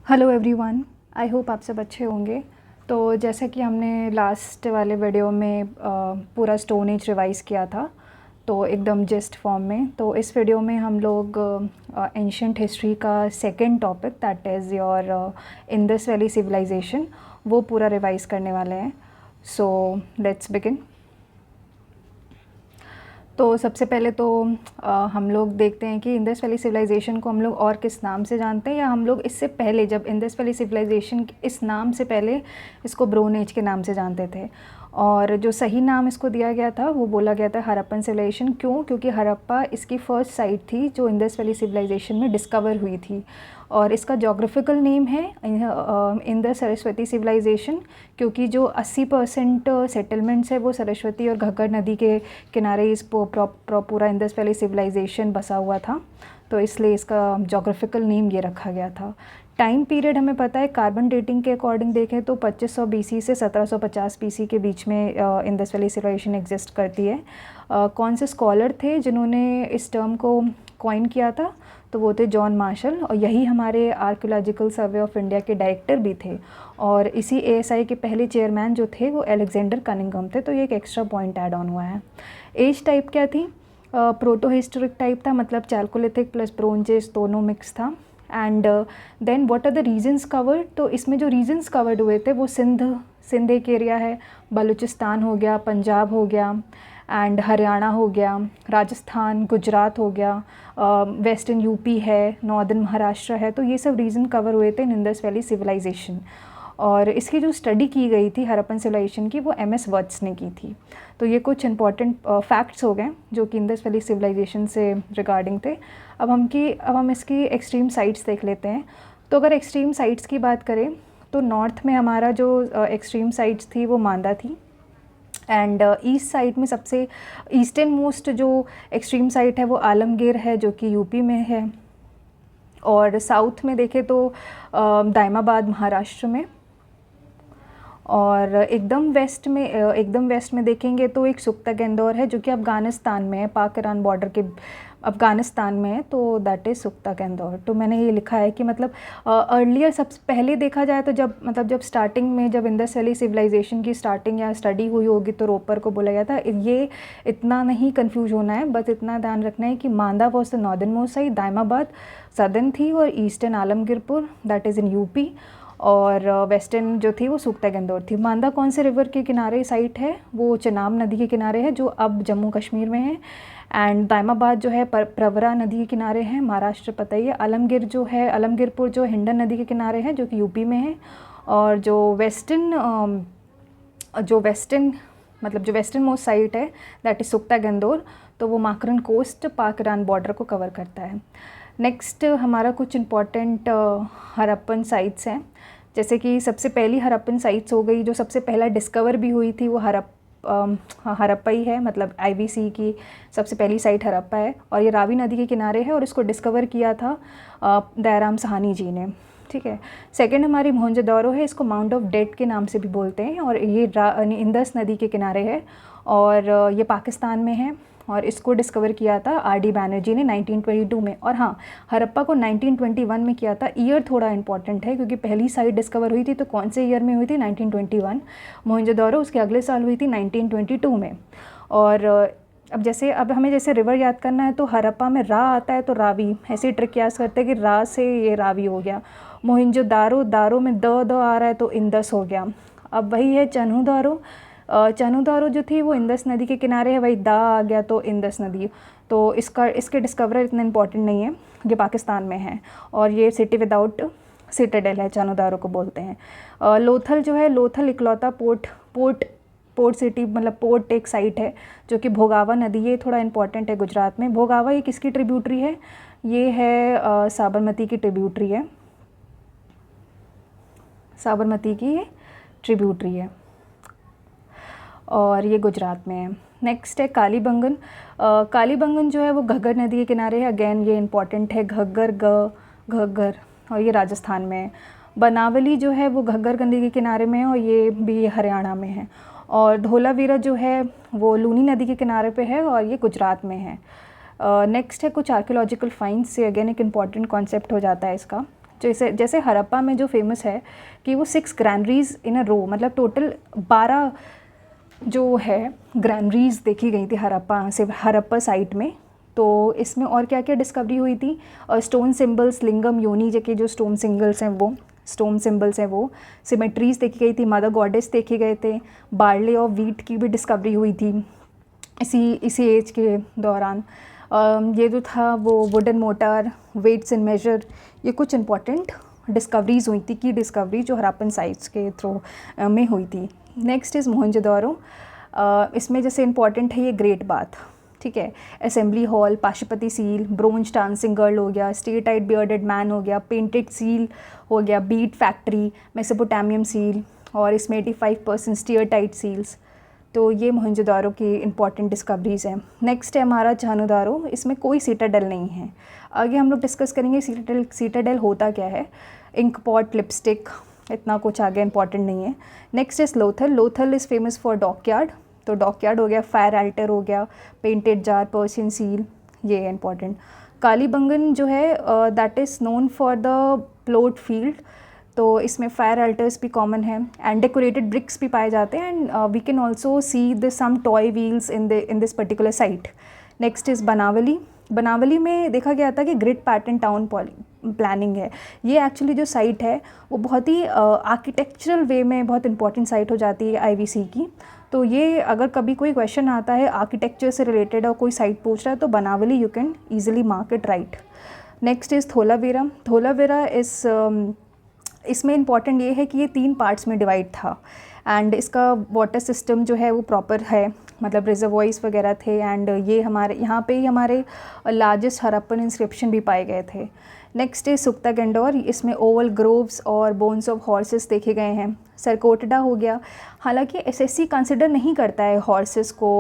Hello everyone, I hope आप सब अच्छे होंगे। तो जैसा कि हमने लास्ट वाले वीडियो में पूरा स्टोन एज रिवाइज़ किया था, तो एकदम जिस्ट फॉर्म में। तो इस वीडियो में हम लोग एंशियंट हिस्ट्री का second topic, that is your Indus valley civilisation, वो पूरा रिवाइज़ करने वाले हैं। So let's begin. तो सबसे पहले तो हम लोग देखते हैं कि इंडस वैली सिविलाइजेशन को हम लोग और किस नाम से जानते हैं, या हम लोग इससे पहले, जब इंडस वैली सिविलाइजेशन इस नाम से पहले इसको ब्रोन एज के नाम से जानते थे। और जो सही नाम इसको दिया गया था वो बोला गया था हड़प्पन सिविलाइजेशन। क्यों? क्योंकि हड़प्पा इसकी फ़र्स्ट साइट थी जो इंडस वैली सिविलाइजेशन में डिस्कवर हुई थी। और इसका जोग्राफिकल नेम है इंडस सरस्वती सिविलाइजेशन, क्योंकि जो 80% सेटलमेंट्स है वो सरस्वती और घग्गर नदी के किनारे इस पूरा इंडस वैली सिविलाइजेशन बसा हुआ था, तो इसलिए इसका जोग्राफिकल नेम ये रखा गया था। टाइम पीरियड हमें पता है, कार्बन डेटिंग के अकॉर्डिंग देखें तो 2500 बीसी से 1750 बीसी के बीच में इंडस वैली सिविलाइजेशन एग्जिस्ट करती है। कौन से स्कॉलर थे जिन्होंने इस टर्म को कॉइन किया था? तो वो थे जॉन मार्शल, और यही हमारे आर्कियोलॉजिकल सर्वे ऑफ इंडिया के डायरेक्टर भी थे। और इसी एएसआई के पहले चेयरमैन जो थे वो अलेक्जेंडर कनिंघम थे। तो ये एक एक्स्ट्रा पॉइंट ऐड ऑन हुआ है। एज टाइप क्या थी? प्रोटो हिस्टोरिक टाइप था, मतलब चैल्कोलिथिक प्लस ब्रोंज एज दोनों मिक्स था। And then what are the regions covered? तो इसमें जो रीजन्स कवर्ड हुए थे वो सिंध एक एरिया है, बलूचिस्तान हो गया, पंजाब हो गया, एंड हरियाणा हो गया, राजस्थान, गुजरात हो गया, वेस्टर्न यूपी है, नॉर्दर्न महाराष्ट्र है। तो ये सब रीजन कवर हुए थे इन इंडस वैली सिविलाइजेशन। और इसकी जो स्टडी की गई थी हड़प्पन सिविलाइजेशन की, वो एम एस वर्ड्स ने की थी। तो ये कुछ इंपॉर्टेंट फैक्ट्स हो गए जो कि इंडस वैली सिविलाइजेशन से रिगार्डिंग थे। अब हम इसकी एक्सट्रीम साइट्स देख लेते हैं। तो अगर एक्सट्रीम साइट्स की बात करें तो नॉर्थ में हमारा जो एक्सट्रीम साइट्स थी वो मांदा थी। एंड ईस्ट साइड में सबसे ईस्टर्न मोस्ट जो एक्सट्रीम साइट है वो आलमगीर है, जो कि यूपी में है। और साउथ में देखें तो दाइमाबाद महाराष्ट्र में। और एकदम वेस्ट में देखेंगे तो एक सुक्ता गेंदौर है, जो कि अफ़गानिस्तान में है, पाक ईरान बॉर्डर के अफ़गानिस्तान में है। तो दैट इज़ सुक्ता गेंदौर। तो मैंने ये लिखा है कि मतलब अर्लियर सबसे पहले देखा जाए तो जब स्टार्टिंग में जब इंडस वैली सिविलाइजेशन की स्टार्टिंग या स्टडी हुई होगी तो रोपर को बोला गया था। ये इतना नहीं कंफ्यूज होना है, बस इतना ध्यान रखना है कि मांदा was the northern most side, Daimabad southern थी, और eastern Alamgirpur that is in UP, और वेस्टर्न जो थी वो सुक्ता गेंदौर थी। मांदा कौन से रिवर के किनारे साइट है? वो चेनाब नदी के किनारे है, जो अब जम्मू कश्मीर में है। एंड दाइमाबाद जो है प्रवरा नदी के किनारे है, महाराष्ट्र पता ही है। आलमगीर जो है, आलमगीरपुर जो हिंडन नदी के किनारे है, जो कि यूपी में है। और जो वेस्टर्न मोस्ट साइट है दैट इज़ सुक्ता गेंदौर, तो वो माकरन कोस्ट पाक ईरान बॉर्डर को कवर करता है। नेक्स्ट हमारा कुछ इम्पॉर्टेंट हड़प्पन साइट्स हैं, जैसे कि सबसे पहली हड़प्पन साइट्स हो गई, जो सबसे पहला डिस्कवर भी हुई थी वो हड़प्पा ही है, मतलब आईवीसी की सबसे पहली साइट हड़प्पा है, और ये रावी नदी के किनारे है, और इसको डिस्कवर किया था दयाराम साहनी जी ने। ठीक है। सेकंड हमारी मोहनजोदड़ो है, इसको माउंट ऑफ डेथ के नाम से भी बोलते हैं, और ये इंडस नदी के किनारे है, और ये पाकिस्तान में है, और इसको डिस्कवर किया था आर.डी. बैनर्जी ने 1922 में। और हाँ, हड़प्पा को 1921 में किया था। ईयर थोड़ा इंपॉर्टेंट है, क्योंकि पहली साइट डिस्कवर हुई थी तो कौन से ईयर में हुई थी? 1921। मोहनजोदड़ो उसके अगले साल हुई थी 1922 में। और अब हमें जैसे रिवर याद करना है तो हड़प्पा में रा आता है तो रावी, ऐसे ट्रिक याद करते हैं कि रा से ये रावी हो गया। मोहनजोदारो, दारो में द आ रहा है तो इंदस हो गया। अब वही है चनुदारो जो थी वो इंडस नदी के किनारे है, वही दा आ गया तो इंडस नदी। तो इसके डिस्कवरर इतना इंपॉर्टेंट नहीं है, ये पाकिस्तान में है, और ये सिटी विदाउट सिटाडेल है, चनुदारो को बोलते हैं। लोथल जो है, लोथल इकलौता पोर्ट सिटी, मतलब पोर्ट एक साइट है, जो कि भोगावा नदी, ये थोड़ा इंपॉर्टेंट है गुजरात में। भोगावा ये किसकी ट्रिब्यूटरी है? ये है साबरमती की ट्रिब्यूटरी है, साबरमती की ये ट्रिब्यूटरी है, और ये गुजरात में है। नेक्स्ट है कालीबंगन। कालीबंगन जो है वो घग्गर नदी के किनारे है, अगेन ये इंपॉर्टेंट है, घग्गर, और ये राजस्थान में है। बनावली जो है वो घग्गर नदी के किनारे में है, और ये भी हरियाणा में है। और धोलावीरा जो है वो लूनी नदी के किनारे पे है, और ये गुजरात में है। नेक्स्ट है कुछ आर्कियोलॉजिकल फाइंड्स, से अगेन एक इम्पॉर्टेंट कॉन्सेप्ट हो जाता है इसका। जैसे जैसे हड़प्पा में जो फेमस है कि वो 6 ग्रैनरीज इन अ रो, मतलब टोटल 12 जो है ग्रैनरीज देखी गई थी हड़प्पा साइट में। तो इसमें और क्या क्या डिस्कवरी हुई थी, और स्टोन सिम्बल्स, लिंगम, योनी के जो स्टोन सिम्बल्स हैं वो सिमेट्रीज देखी गई थी, मदर गॉडेस देखे गए थे, बार्ले और वीट की भी डिस्कवरी हुई थी इसी एज के दौरान। ये जो था वो wooden motor, weights and measure, ये कुछ इंपॉर्टेंट डिस्कवरीज हुई थी, की डिस्कवरी जो हड़प्पन साइट्स के थ्रू में हुई थी। Next is Mohenjodaro. इसमें जैसे इंपॉर्टेंट है ये ग्रेट बाथ, ठीक है, assembly hall, Pashupati seal, bronze dancing girl हो गया, स्टेटाइट बियर्डेड मैन हो गया, पेंटेड सील हो गया, बीट फैक्ट्री, मेसोपोटामियम सील, और इसमें 85% स्टीयरटाइट सील्स। तो ये मोहनजोदारो की इंपॉर्टेंट डिस्कवरीज़ हैं। नेक्स्ट है हमारा चाहनुदारो। इसमें कोई सीटाडेल नहीं है। आगे हम लोग डिस्कस करेंगे सीटाडेल होता क्या है। इंक पॉट, लिपस्टिक, इतना कुछ आगे इंपॉर्टेंट नहीं है। Next is Lothal is famous for dockyard. तो डॉकयार्ड हो गया, फायर अल्टर हो गया, पेंटेड जार, पर्शियन सील, ये है इंपॉर्टेंट। कालीबंगन जो है that is known for the plot field. तो इसमें फायर अल्टर्स भी कॉमन है एंड डेकोरेटेड ब्रिक्स भी पाए जाते हैं, and we can also see the some toy wheels in this particular site. Next is Banawali में देखा गया था कि ग्रिड पैटर्न टाउन प्लानिंग है। ये एक्चुअली जो साइट है वो बहुत ही आर्किटेक्चरल वे में बहुत इंपॉर्टेंट साइट हो जाती है आईवीसी की। तो ये अगर कभी कोई क्वेश्चन आता है आर्किटेक्चर से रिलेटेड और कोई साइट पूछ रहा है तो Banawali you can easily mark it right. Next is Dholavira is इसमें इंपॉर्टेंट ये है कि ये 3 पार्ट्स में डिवाइड था, एंड इसका वाटर सिस्टम जो है वो प्रॉपर है, मतलब रिजर्वॉइस वगैरह थे, एंड ये हमारे यहाँ पे ही हमारे लार्जेस्ट हड़प्पन इंस्क्रिप्शन भी पाए गए थे। Next is सुक्ता Dor. इसमें ओवल ग्रोव्स और बोन्स ऑफ हॉर्सेस देखे गए हैं। सरकोटडा हो गया। हालांकि एसएससी कंसिडर नहीं करता है हॉर्सेस को,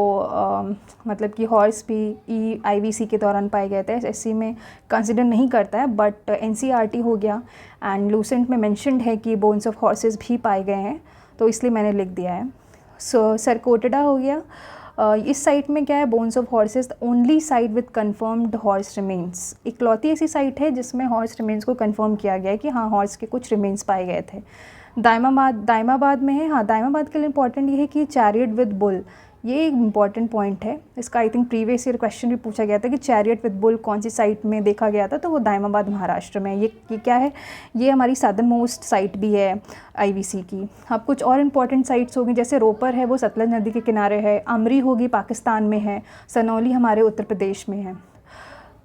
मतलब कि हॉर्स भी आईवीसी के दौरान पाए गए थे, एसएससी में कंसिडर नहीं करता है, बट एनसीईआरटी हो गया एंड लूसेंट में मेंशन्ड है कि बोन्स ऑफ हॉर्सेस भी पाए गए हैं, तो इसलिए मैंने लिख दिया है। सो सरकोटडा हो गया। इस साइट में क्या है, bones of horses, the only site with confirmed horse remains. इकलौती ऐसी साइट है जिसमें हॉर्स रिमेन्स को कंफर्म किया गया है कि हाँ हॉर्स के कुछ रिमेन्स पाए गए थे। दाइमाबाद में है। हाँ, दाइमाबाद के लिए इंपॉर्टेंट ये है कि चैरियट विद बुल, ये एक इंपॉर्टेंट पॉइंट है। इसका I think previous year question भी पूछा गया था कि चैरियट विद बुल कौन सी साइट में देखा गया था, तो वो दाइमाबाद महाराष्ट्र में। ये क्या है, ये हमारी सदर्न मोस्ट साइट भी है आईवीसी की। अब कुछ और इंपॉर्टेंट साइट्स होंगी, जैसे रोपर है वो सतलज नदी के किनारे है, अमरी होगी पाकिस्तान में है, सनौली हमारे उत्तर प्रदेश में है।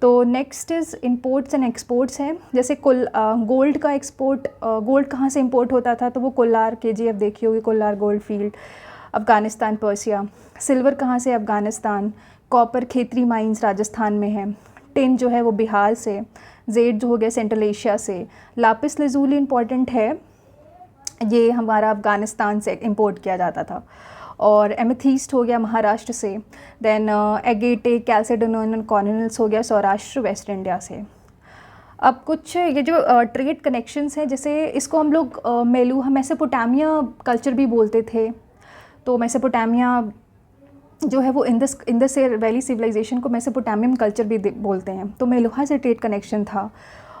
तो next is imports and exports हैं। जैसे गोल्ड का एक्सपोर्ट, गोल्ड कहाँ से इंपोर्ट होता था, तो वो कोलार, केजीएफ देखी होगी, Kolar gold field, Afghanistan, Persia. Silver कहाँ से, अफ़गानिस्तान। कॉपर खेतरी माइंस राजस्थान में है। टिन जो है वो बिहार से। जेड जो हो गया सेंट्रल एशिया से। लापिस लजूली इंपॉर्टेंट है, ये हमारा अफ़गानिस्तान से इंपोर्ट किया जाता था। और एमेथीस्ट हो गया महाराष्ट्र से। देन एगेटे, कैल्सेडोनियन कॉर्निनल्स हो गया सौराष्ट्र, वेस्ट इंडिया से। अब कुछ ये जो ट्रेड कनेक्शंस हैं, जैसे इसको हम लोग मेसोपोटामिया कल्चर भी बोलते थे। तो मेसोपोटामिया जो है वो इंडस वैली सिविलाइजेशन को मेसोपोटामियन कल्चर भी बोलते हैं। तो मेलुहा से ट्रेड कनेक्शन था,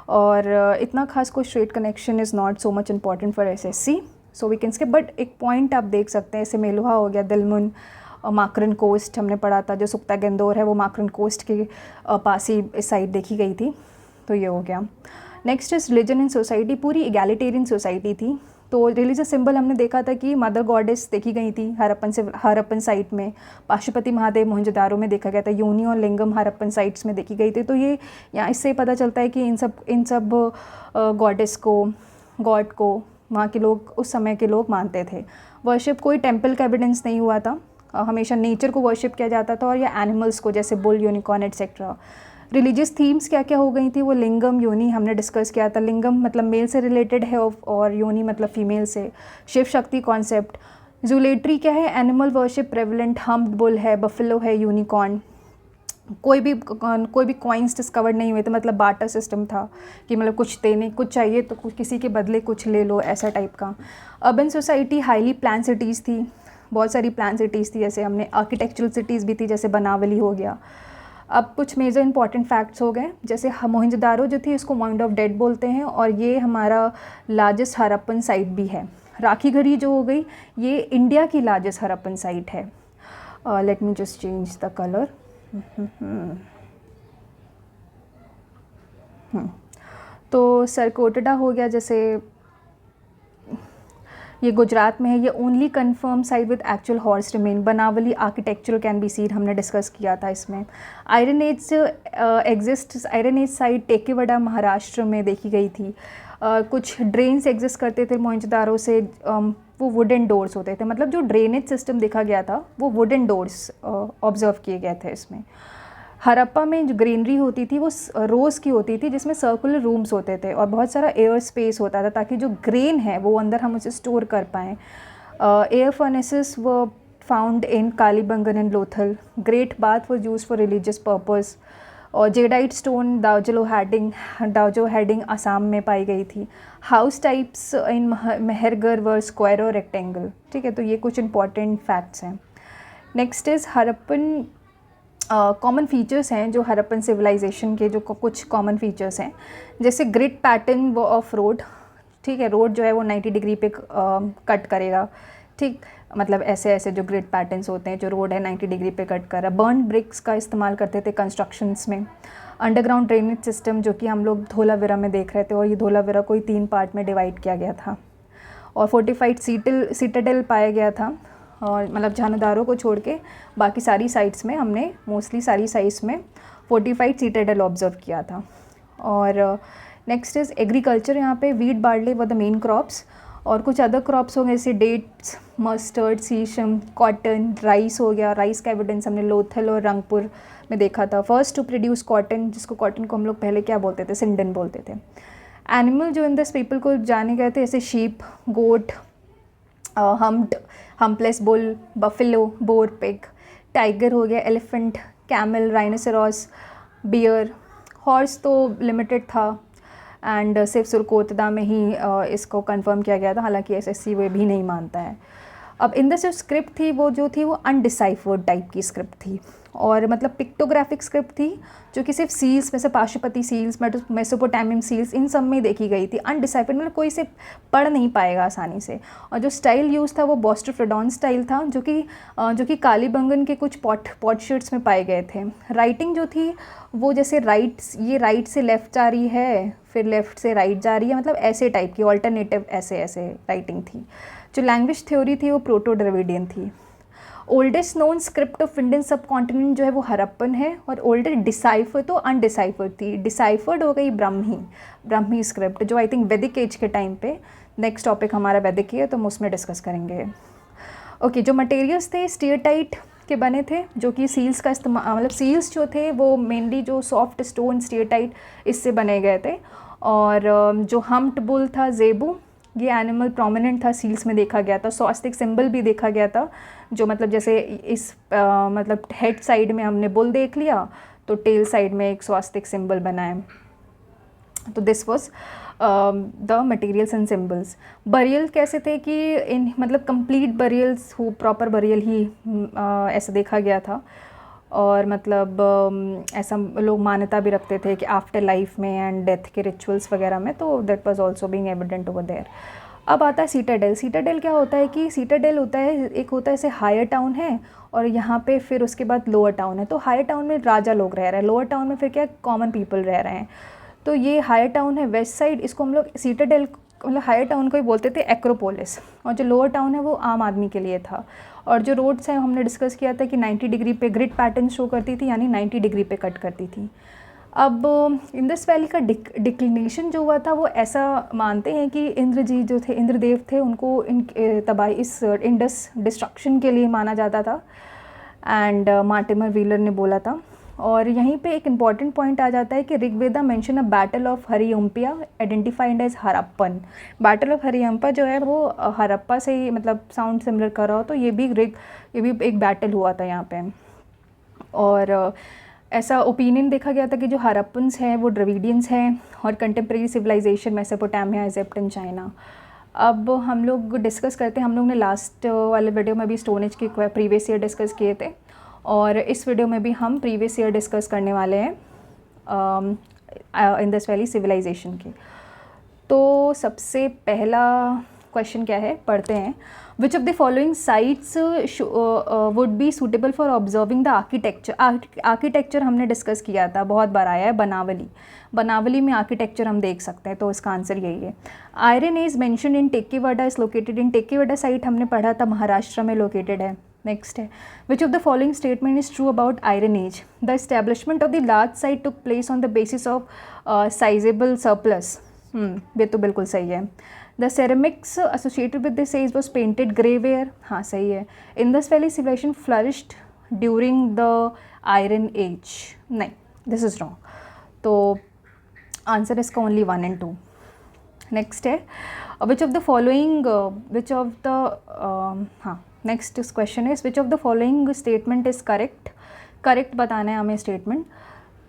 और इतना खास कोई trade connection is not so much important for SSC, so we can skip. But एक पॉइंट आप देख सकते हैं, जैसे मेलुहा हो गया, दिलमुन, माकरन कोस्ट हमने पढ़ा था, जो सुक्ता गेंदोर है वो माकरन कोस्ट के पास ही इस साइड देखी गई थी, तो ये हो गया। Next is religion in society. पूरी इगैलिटेरियन सोसाइटी थी। तो रिलीजियस सिंबल हमने देखा था कि मदर गॉडेस देखी गई थी हड़प्पन साइट में। पाशुपति महादेव मोहनजोदारो में देखा गया था। योनी और लिंगम हड़प्पन साइट्स में देखी गई थी। तो ये यहाँ इससे पता चलता है कि इन सब गॉडेस को, गॉड को वहाँ के लोग, उस समय के लोग मानते थे। वर्शिप, कोई टेम्पल का एविडेंस नहीं हुआ था, हमेशा नेचर को वर्शिप किया जाता था, और या एनिमल्स को, जैसे bull, unicorn etcetera. Religious themes क्या क्या हो गई थी, वो लिंगम, योनी हमने डिस्कस किया था। लिंगम मतलब मेल से रिलेटेड है, और योनी मतलब फीमेल से। शिव शक्ति कॉन्सेप्ट। जूलेट्री क्या है, animal worship prevalent. Humped bull है, बफेलो है, यूनिकॉर्न। कोई भी कॉइन्स डिस्कवर्ड नहीं हुए थे, मतलब बार्टर सिस्टम था कि मतलब कुछ देने, कुछ चाहिए तो कुछ किसी के बदले कुछ ले लो, ऐसा टाइप का। Urban society, highly plan cities थी, बहुत सारी प्लान सिटीज़ थी, जैसे हमने आर्किटेक्चरल सिटीज़ भी थी, जैसे बनावली हो गया। अब कुछ मेजर इंपॉर्टेंट फैक्ट्स हो गए, जैसे मोहनजोदारो जो थी इसको माउंट ऑफ डेड बोलते हैं और ये हमारा लार्जेस्ट हड़प्पन साइट भी है। राखीगढ़ी जो हो गई ये इंडिया की लार्जेस्ट हड़प्पन साइट है। Let me just change the colour. तो सरकोटड़ा हो गया, जैसे ये गुजरात में है, ये only confirm site with actual horse remain. Banawali architecture can be seen, हमने डिस्कस किया था इसमें। Iron age exist, iron age site Tekwada Maharashtra में देखी गई थी। कुछ ड्रेन्स एग्जिस्ट करते थे मोहनजोदारो से, वो वुडन डोर्स होते थे, मतलब जो ड्रेनेज सिस्टम देखा गया था वो वुडन डोर्स ऑब्जर्व किए गए थे इसमें। हड़प्पा में जो ग्रीनरी होती थी वो रोज़ की होती थी, जिसमें सर्कुलर रूम्स होते थे और बहुत सारा एयर स्पेस होता था ताकि जो ग्रेन है वो अंदर हम उसे स्टोर कर पाएँ। एयर फर्नेसेस व found in Kalibangan and Lothal. Great bath was use for religious purpose. और जेडाइट स्टोन दाउजो हेडिंग असम में पाई गई थी। हाउस टाइप्स इन मेहरगढ़ वर स्क्वायर और रेक्टेंगल। ठीक है, तो ये कुछ इंपॉर्टेंट फैक्ट्स हैं। Next is Harappan common features हैं जो हड़प्पन सिविलाइजेशन के जो कुछ कॉमन फीचर्स हैं, जैसे ग्रिड पैटर्न वो ऑफ रोड। ठीक है, रोड जो है वो 90 डिग्री पे कट करेगा। ठीक, मतलब ऐसे ऐसे जो ग्रिड पैटर्न्स होते हैं, जो रोड है 90 डिग्री पे कट कर रहा है। बर्न ब्रिक्स का इस्तेमाल करते थे कंस्ट्रक्शंस में। अंडरग्राउंड ड्रेनेज सिस्टम जो कि हम लोग धोलावीरा में देख रहे थे, और ये धोलावीरा को 3 पार्ट में डिवाइड किया गया था। और फोर्टिफाइड सिटाडेल पाया गया था, और मतलब झानुदारो को छोड़ के बाकी सारी साइट्स में हमने मोस्टली सारी साइट्स में फोर्टिफाइड सिटाडेल ऑब्जर्व किया था। और नेक्स्ट इज़ एग्रीकल्चर, यहाँ पे wheat barley were the main crops, और कुछ अदर क्रॉप्स हो गए जैसे dates, mustard, sesame, cotton, rice हो गया। राइस का एविडेंस हमने लोथल और रंगपुर में देखा था। फर्स्ट टू प्रोड्यूस कॉटन, जिसको कॉटन को हम लोग पहले क्या बोलते थे, सिंडन बोलते थे। एनिमल जो इन दिस पीपल को जाने गए थे, जैसे sheep, goat, humpless bull, buffalo, boar, pig. Tiger हो गया, elephant, camel, rhinoceros, bear. Horse तो लिमिटेड था एंड सिर्फ सुरकोतदा में ही इसको कंफर्म किया गया था, हालांकि एसएससी वे भी नहीं मानता है। अब इन द जो स्क्रिप्ट थी वो जो थी वो अनडिसाइफर्ड टाइप की स्क्रिप्ट थी, और मतलब पिक्टोग्राफिक स्क्रिप्ट थी जो कि सिर्फ सील्स में से पाशुपति सील्स, मेसोपोटामियन सील्स, इन सब में देखी गई थी। अनडिसाइफर्ड मतलब कोई से पढ़ नहीं पाएगा आसानी से। और जो स्टाइल यूज़ था वो बोस्टोफ्रेडॉन स्टाइल था, जो कि कालीबंगन के कुछ पॉटशर्ट्स में पाए गए थे। राइटिंग जो थी वो जैसे राइट से लेफ़्ट जा रही है, फिर लेफ़्ट से राइट जा रही है, मतलब ऐसे टाइप की ऑल्टरनेटिव ऐसे राइटिंग थी। जो लैंग्वेज थ्योरी थी वो प्रोटो द्रविडियन थी। Oldest known script of Indian सब कॉन्टिनेंट जो है वो हड़प्पन है, और ओल्डर डिसाइफर तो अनडिसाइफर्ड थी। डिसाइफर्ड हो गई ब्राह्मी स्क्रिप्ट, जो आई थिंक वैदिक एज के टाइम पे, नेक्स्ट टॉपिक हमारा वैदिक ही है तो हम उसमें डिस्कस करेंगे। ओके, जो मटेरियल्स थे स्टीयरटाइट के बने थे, जो कि सील्स का इस्तेमाल, मतलब सील्स जो थे वो मेनली जो सॉफ्ट स्टोन स्टीयरटाइट इससे बने गए थे। और जो हम्प्ड बुल था, जेबू, ये एनिमल प्रोमिनेंट था, सील्स में देखा गया था। स्वास्तिक सिंबल भी देखा गया था, जो मतलब जैसे इस मतलब हेड साइड में हमने बुल देख लिया तो टेल साइड में एक स्वास्तिक सिंबल बना है। तो this was the materials and symbols. Burial कैसे थे कि इन मतलब कंप्लीट बरियल्स हो, प्रॉपर बरियल ही ऐसा देखा गया था। और मतलब ऐसा लोग मान्यता भी रखते थे कि आफ्टर लाइफ में एंड डेथ के रिचुअल्स वगैरह में, तो that was also being evident over there. अब आता है सीटाडेल। सीटाडेल क्या होता है कि सीटाडेल होता है, एक होता है ऐसे हायर टाउन है और यहाँ पे फिर उसके बाद लोअर टाउन है। तो हायर टाउन में राजा लोग रह रहे हैं, लोअर टाउन में फिर क्या कॉमन पीपल रह रहे हैं। तो ये हायर टाउन है वेस्ट साइड, इसको हम लोग सीटाडेल मतलब हायर टाउन को ही बोलते थे एक्रोपोलिस, और जो लोअर टाउन है वो आम आदमी के लिए था। और जो रोड्स हैं हमने डिस्कस किया था कि 90 डिग्री पे ग्रिड पैटर्न शो करती थी, यानी 90 डिग्री पे कट करती थी। अब इंडस वैली का डिक्लिनेशन जो हुआ था वो ऐसा मानते हैं कि इंद्र जी जो थे, इंद्रदेव थे, उनको इस इंडस डिस्ट्रक्शन के लिए माना जाता था, एंड मार्टिमर व्हीलर ने बोला था। और यहीं पे एक इम्पॉर्टेंट पॉइंट आ जाता है कि Rigveda mention a battle of Hariyupiya identified as Harappan. Battle of Hariyupiya जो है वो हड़प्पा से ही मतलब साउंड सिमिलर कर रहा हो, तो ये भी एक बैटल हुआ था यहाँ पे। और ऐसा ओपिनियन देखा गया था कि जो हड़प्पन्स हैं वो द्रविडियंस हैं, और contemporary civilisation Mesopotamia, Egypt and China. अब हम लोग डिस्कस करते हैं, हम लोग ने लास्ट वाले वीडियो में भी स्टोन एज के प्रीवियस ईयर डिस्कस किए थे, और इस वीडियो में भी हम प्रीवियस ईयर डिस्कस करने वाले हैं इंडस वैली सिविलाइजेशन की। तो सबसे पहला क्वेश्चन क्या है, पढ़ते हैं। विच of the following sites would be suitable for observing the architecture. Architecture हमने डिस्कस किया था, बहुत बार आया है, बनावली। बनावली में आर्किटेक्चर हम देख सकते हैं, तो इसका आंसर यही है। Iron age mention in Tekwada is located in, Tekwada site हमने पढ़ा था महाराष्ट्र में लोकेटेड है। नेक्स्ट है, which of the following statement is true about iron age. The establishment of the large site took place on the basis of sizable surplus. ये तो बिल्कुल सही है। The ceramics associated with this age was painted grey ware, हाँ सही है। Indus valley civilisation flourished during the iron age, नहीं, this is wrong. तो आंसर इसका ओनली 1 and 2। नेक्स्ट है, विच ऑफ द फॉलोइंग हाँ next question is which of the following statement is correct. Correct बताना है हमें स्टेटमेंट।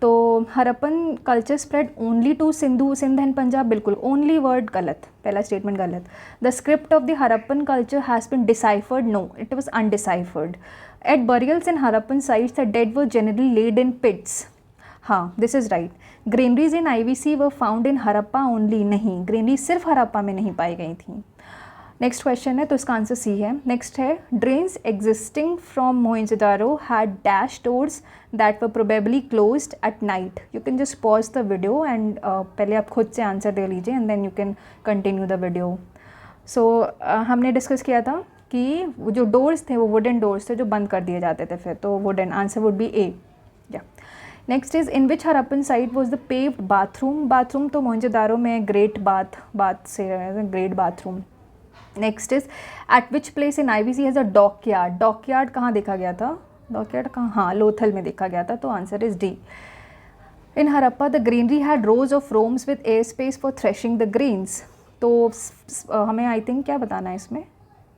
तो Harappan culture spread only to Sindh and Punjab, बिल्कुल, ओनली वर्ड गलत, पहला स्टेटमेंट गलत। The script of the Harappan culture has been deciphered, no, it was undeciphered. At burials in Harappan sites the dead were generally lead इन पिट्स, हाँ this is right. Granaries in IVC were found in Harappa only, नहीं, granaries सिर्फ हरप्पा में नहीं पाई गई थी। Next question है, तो इसका आंसर सी है। नेक्स्ट है, drains existing from Mohenjodaro had dash doors that were probably closed at night. You can just pause the video and पहले आप खुद से आंसर दे लीजिए and then you can continue the video. So हमने discuss किया था कि वो जो डोर्स थे वो वुडन डोर्स थे जो बंद कर दिए जाते थे फिर, तो वुडन, आंसर वुड बी ए। या next is, in which Harappan site was the paved bathroom. Bathroom तो मोहनजोदारो में ग्रेट बाथ से great bathroom. Next is, eight which place in IVC has a dockyard. Dockyard कहाँ देखा गया था, डॉकयार्ड कहाँ, हाँ लोथल में देखा गया था, तो answer is D. In Harappa the granary had rose of roams with air space for threshing the grains. तो हमें आई थिंक क्या बताना है इसमें,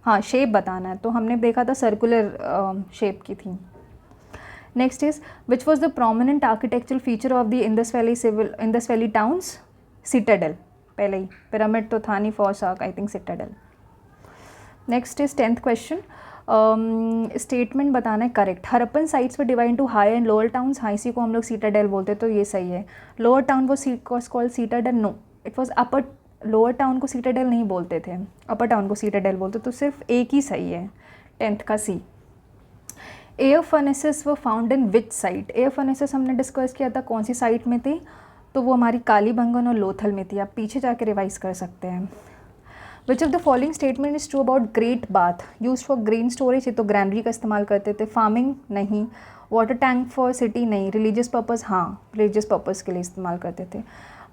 हाँ शेप बताना है, तो हमने देखा था सर्कुलर शेप की थी। Next is, which was the prominent architectural feature of the Indus valley towns. Citadel, पहले ही पिरामिड तो था नहीं, fourth I think citadel. Next is 10th question, statement बताना है correct. Harappan sites were divide to high and lower towns, high सी को हम लोग सीटाडेल बोलते, तो ये सही है। लोअर टाउन वो called citadel, no, it was upper. Lower town को सीटाडेल नहीं बोलते थे, अपर टाउन को सीटाडेल बोलते, तो सिर्फ एक ही सही है, 10th का C. Air furnaces were found in which site. Air furnaces हमने डिस्कस किया था कौन सी साइट में थी, तो वो हमारी कालीबंगन और लोथल में थी, आप पीछे जाके रिवाइज कर सकते हैं। विच of the following statement is true about great bath use for grain storage, ये तो ग्रैनरी का इस्तेमाल करते थे। फार्मिंग नहीं। वाटर टैंक फॉर सिटी नहीं। रिलीजियस पर्पज़, हाँ रिलीजियस पर्पज़ के लिए इस्तेमाल करते थे।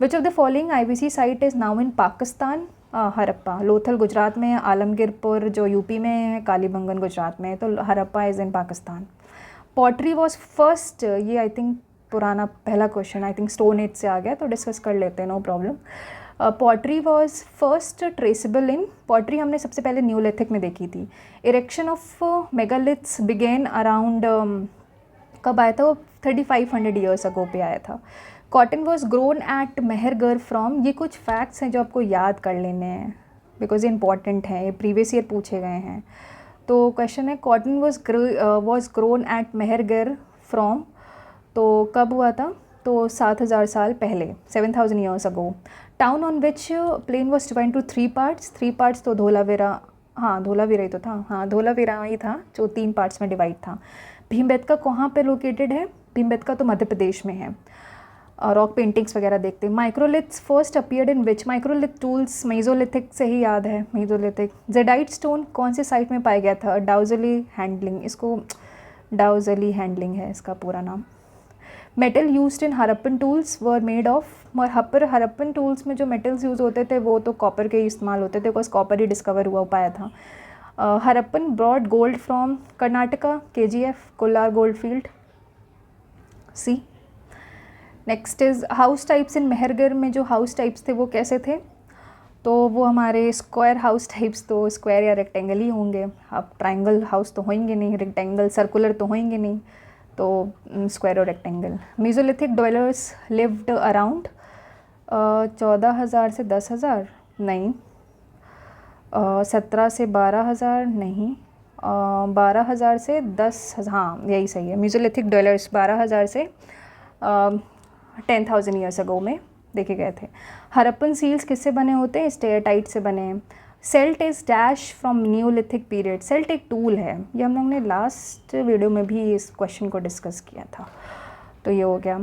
विच of the following IVC site is now in Pakistan. Harappa, Lothal Gujarat में है, आलमगीरपुर जो UP में है, कालीबंगन गुजरात में है, तो Harappa is in Pakistan. Pottery was first, ये आई थिंक पुराना पहला question I think stone age से आ गया, तो डिस्कस कर लेते हैं, no problem. Pottery was first traceable in, pottery हमने सबसे पहले न्यूलिथिक में देखी थी। Erection of megaliths began around, कब आया था वो, 3500 ईयर्स अगो पे आया था। Cotton was grown at Mehrgarh from, ये कुछ फैक्ट्स हैं जो आपको याद कर लेने हैं बिकॉज ये इंपॉर्टेंट हैं, ये प्रीवियस ईयर पूछे गए हैं। तो क्वेश्चन है, cotton was grown at Mehrgarh from, तो कब हुआ था, तो 7000 साल पहले, 7000 years ago. Town on which plain was divide to 3 parts. 3 parts तो धोलावीरा, हाँ धोलावीरा ही तो था, हाँ धोलावीरा ही था जो 3 पार्ट्स में डिवाइड था। भीमबेटका कहाँ पे लोकेटेड है, भीमबेटका तो मध्य प्रदेश में है। रॉक पेंटिंग्स वगैरह देखते हैं। Microliths first appeared in which, microlith tools Mesolithic से ही याद है, मेसोलिथिक। जेडाइट स्टोन कौन से साइट में पाया गया था, डाउजली हैंडलिंग, इसको डाउजली हैंडलिंग है इसका पूरा नाम। Metal used in Harappan tools were made of, Harappan tools में जो मेटल्स यूज़ होते थे वो तो कॉपर के ही इस्तेमाल होते थे, बिकॉज कॉपर ही डिस्कवर हुआ पाया था। Harappan brought gold from Karnataka, KGF, Kolar gold field, C. Next is house types in Mehrgarh में जो हाउस टाइप्स थे वो कैसे थे, तो वो हमारे स्क्वायर हाउस टाइप्स, तो स्क्वायर या रेक्टेंगल ही होंगे। अब ट्राइंगल हाउस तो होंगे नहीं, रेक्टेंगल सर्कुलर तो होंगे नहीं, तो स्क्वायर और rectangle. Mesolithic dwellers lived around 14,000 से 10,000 नहीं, 17 से 12,000 नहीं, 12,000 से 10,000, हाँ यही सही है, मीजोलिथिक ड्वेलर्स 12,000 से 10,000 ईयर्स अगो में देखे गए थे। हरप्पन सील्स किससे बने होते हैं? स्टेयरटाइट से बने हैं। Celt is dash from neolithic period. Celt एक टूल है, ये हम लोग ने लास्ट वीडियो में भी इस क्वेश्चन को डिस्कस किया था, तो ये हो गया।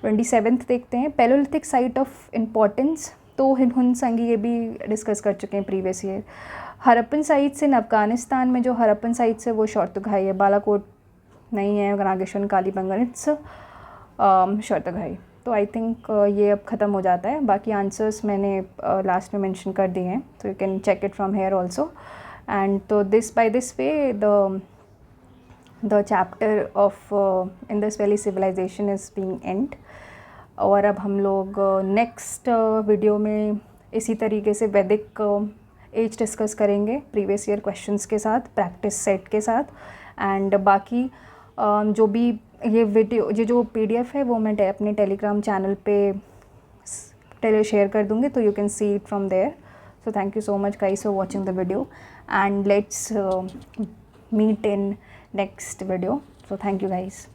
27th देखते हैं, पैलोलिथिक साइट ऑफ इम्पोर्टेंस, तो हिनहुन संगी ये भी डिस्कस कर चुके हैं previous year. Harappan sites in Afghanistan में जो हरप्पन साइट्स है वो शौर्तुगाई है, बालाकोट नहीं है, नागेश्वर, कालीबंगन, इट्स शौर्तुगाई। तो आई थिंक ये अब ख़त्म हो जाता है। बाकी आंसर्स मैंने लास्ट में मेंशन कर दिए हैं, तो you can check it from here also. And तो this by this way the chapter of Indus valley civilisation is being end. और अब हम लोग नेक्स्ट वीडियो में इसी तरीके से वैदिक एज डिस्कस करेंगे प्रीवियस ईयर क्वेश्चंस के साथ, प्रैक्टिस सेट के साथ। एंड बाकी जो भी ये वीडियो, ये जो PDF है वो मैं अपने टेलीग्राम चैनल पे शेयर कर दूँगी, तो you can see it from there. So thank you so much guys for watching the video, and let's meet in next video. So thank you guys.